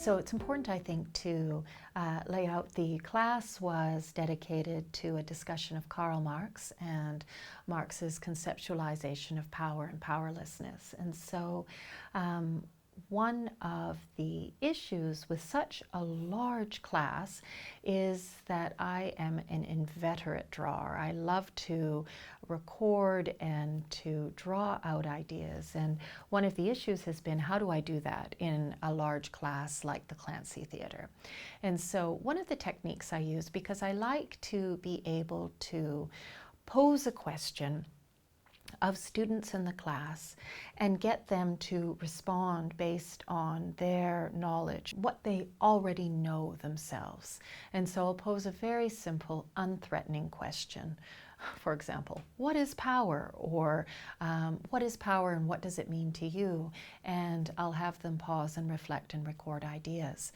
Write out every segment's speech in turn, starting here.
So it's important, I think, to lay out the class was dedicated to a discussion of Karl Marx and Marx's conceptualization of power and powerlessness. And so one of the issues with such a large class is that I am an inveterate drawer. I love to record and to draw out ideas. And one of the issues has been, how do I do that in a large class like the Clancy Theatre? And so one of the techniques I use, because I like to be able to pose a question of students in the class and get them to respond based on their knowledge, what they already know themselves. And so I'll pose a very simple, unthreatening question. For example, what is power? Or what is power and what does it mean to you? And I'll have them pause and reflect and record ideas.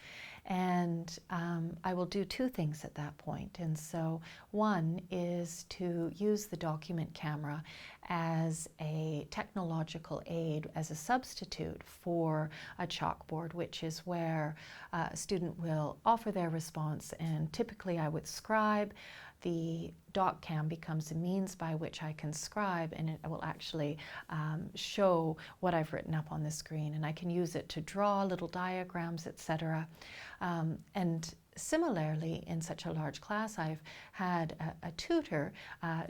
And I will do two things at that point. And so one is to use the document camera as a technological aid, as a substitute for a chalkboard, which is where a student will offer their response, and typically I would scribe. The doc cam becomes a means by which I can scribe, and it will actually show what I've written up on the screen, and I can use it to draw little diagrams, etc. And similarly, in such a large class, I've had a tutor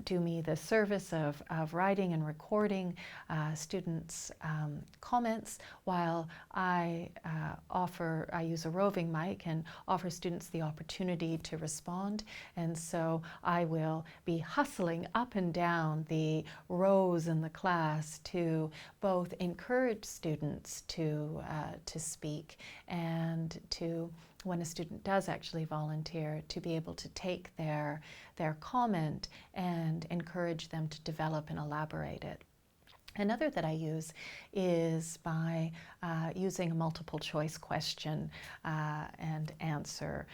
do me the service of writing and recording students' comments while I use a roving mic and offer students the opportunity to respond. And so I will be hustling up and down the rows in the class to both encourage students to speak, and to, when a student does actually volunteer, to be able to take their comment and encourage them to develop and elaborate it. Another that I use is by using a multiple choice question and answer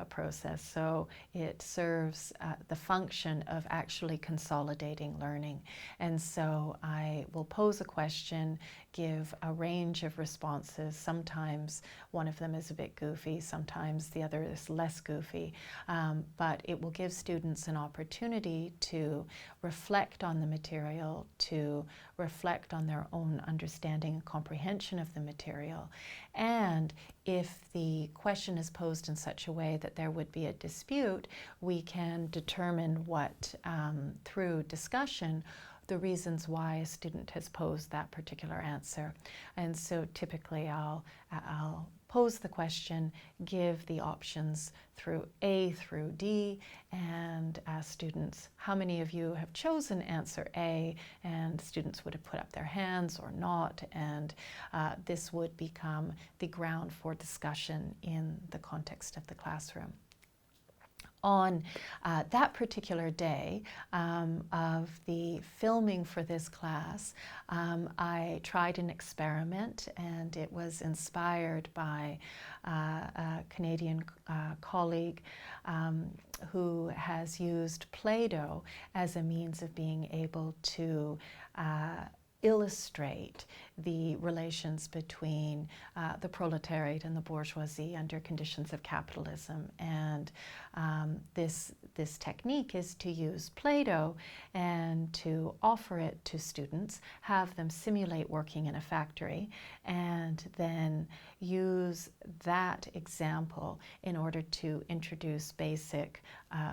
process. So it serves the function of actually consolidating learning. And so I will pose a question, give a range of responses. Sometimes one of them is a bit goofy, sometimes the other is less goofy, but it will give students an opportunity to reflect on the material, to reflect on their own understanding and comprehension of the material. And if the question is posed in such a way that there would be a dispute, we can determine what, through discussion, the reasons why a student has posed that particular answer. And so typically I'll pose the question, give the options through A through D, and ask students, how many of you have chosen answer A? And students would have put up their hands or not, and this would become the ground for discussion in the context of the classroom. On that particular day of the filming for this class, I tried an experiment, and it was inspired by a Canadian colleague who has used Play-Doh as a means of being able to illustrate the relations between the proletariat and the bourgeoisie under conditions of capitalism. And this technique is to use Play-Doh and to offer it to students, have them simulate working in a factory, and then use that example in order to introduce basic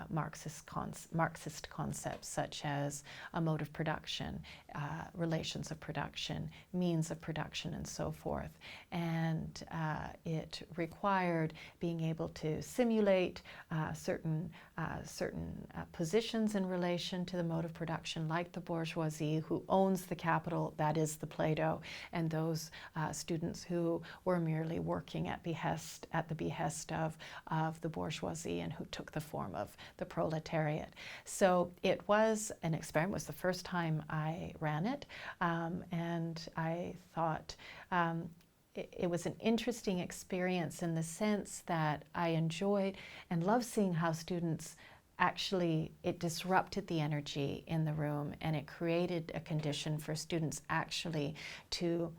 Marxist concepts such as a mode of production, relations of production, means of production, and so forth. And it required being able to simulate certain positions in relation to the mode of production, like the bourgeoisie who owns the capital, that is the Play-Doh, and those students who were merely working at the behest of the bourgeoisie and who took the form of the proletariat. So it was an experiment. It was the first time I ran it, and I thought it was an interesting experience in the sense that I enjoyed and loved seeing how students actually, it disrupted the energy in the room, and it created a condition for students actually to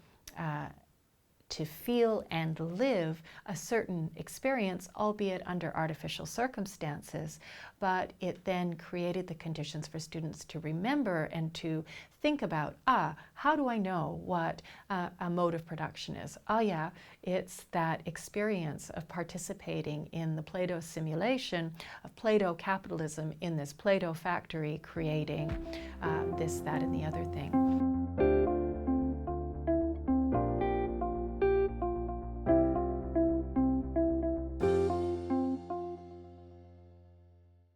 to feel and live a certain experience, albeit under artificial circumstances, but it then created the conditions for students to remember and to think about, how do I know what a mode of production is? Oh yeah, it's that experience of participating in the Play-Doh simulation of Play-Doh capitalism in this Play-Doh factory creating this, that, and the other thing.